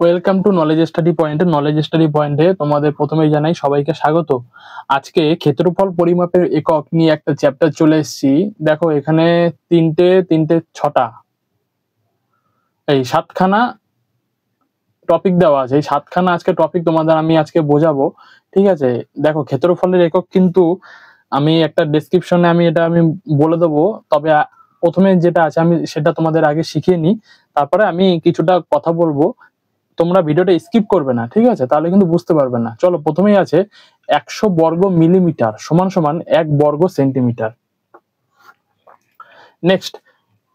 Welcome to knowledge study point. Knowledge study পয়েন্টে তোমাদের প্রথমেই জানাই সবাইকে স্বাগত। আজকে ক্ষেত্রফল পরিমাপের একক নিয়ে একটা চ্যাপ্টার চলে এসেছি। দেখো এখানে তিনটে ছটা এই সাতখানা টপিক দেওয়া আছে। এই সাতখানা আজকে টপিক তোমাদের আমি আজকে বোঝাবো, ঠিক আছে? দেখো ক্ষেত্রফলের একক কিন্তু আমি একটা ডেসক্রিপশনে আমি বলে দেবো, তবে প্রথমে যেটা আছে আমি সেটা তোমাদের আগে শিখিয়ে নিই, তারপরে আমি কিছুটা কথা বলবো। তোমরা ভিডিওটা স্কিপ করবে না, ঠিক আছে? তাহলে কিন্তু বুঝতে পারবে না। চলো, প্রথমেই আছে 100 বর্গ মিলিমিটার সমান সমান 1 বর্গ সেন্টিমিটার। নেক্সট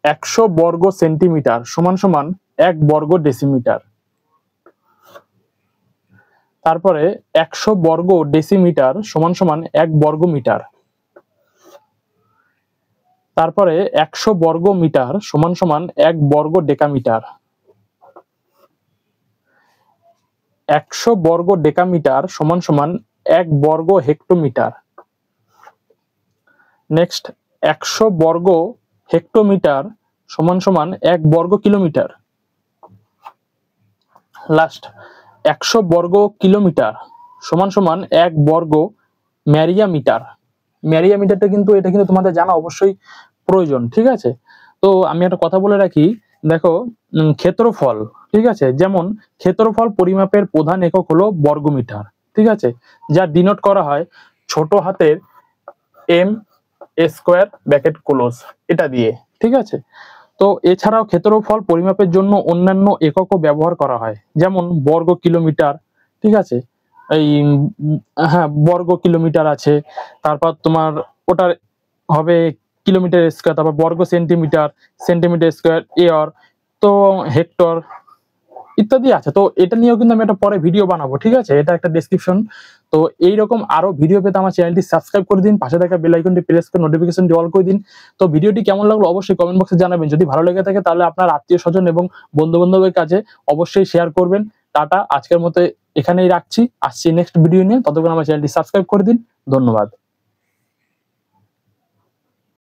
100 বর্গ সেন্টিমিটার সমান সমান 1 বর্গ ডেসিমিটার। তারপরে 100 বর্গ ডেসিমিটার সমান সমান 1 বর্গ মিটার। তারপরে 100 বর্গ মিটার সমান সমান 1 বর্গ ডেকামিটার। 100 বর্গ ডেকামিটার সমান সমান 1 বর্গ হেক্টোমিটার। নেক্সট 100 বর্গ হেক্টোমিটার সমান সমান 1 বর্গ কিলোমিটার। লাস্ট 100 বর্গ কিলোমিটার সমান সমান 1 বর্গ ম্যারিয়ামিটার। ম্যারিয়ামিটারটা কিন্তু এটা কিন্তু তোমাদের জানা অবশ্যই প্রয়োজন, ঠিক আছে? তো আমি একটা কথা বলে রাখি, দেখো ক্ষেত্রফল, ঠিক আছে, যেমন ক্ষেত্রফল পরিমাপের প্রধান একক হলো বর্গমিটার, ঠিক আছে, যা ডিনোট করা হয় ছোট হাতের এম স্কোয়ার ব্র্যাকেট ক্লোজ এটা দিয়ে, ঠিক আছে? তো এছাড়াও ক্ষেত্রফল পরিমাপের জন্য অন্যান্য এককও ব্যবহার করা হয়, যেমন বর্গ কিলোমিটার, ঠিক আছে, এই হ্যাঁ বর্গ কিলোমিটার আছে, তারপর তোমার ওটার হবে কিলোমিটার স্কোয়ার, তারপর বর্গ সেন্টিমিটার, সেন্টিমিটার স্কোয়ার, এর, তো হেক্টর ইত্যাদি আছে। তো এটা নিয়েও কিন্তু আমি একটা পরে ভিডিও বানাবো, ঠিক আছে? এটা একটা ডেসক্রিপশন। তো এইরকম আরো ভিডিও পেতে আমার চ্যানেলটি সাবস্ক্রাইব করে দিন, পাশে থাকা বেল আইকনটি প্রেস করে নোটিফিকেশনটি অল করে দিন। তো ভিডিওটি কেমন লাগলো অবশ্যই কমেন্ট বক্সে জানাবেন। যদি ভালো লেগে থাকে তাহলে আপনার আত্মীয় স্বজন এবং বন্ধু বান্ধবের কাছে অবশ্যই শেয়ার করবেন। টাটা, আজকের মতো এখানেই রাখছি, আসছি নেক্সট ভিডিও নিয়ে। ততক্ষণ আমার চ্যানেলটি সাবস্ক্রাইব করে দিন। ধন্যবাদ।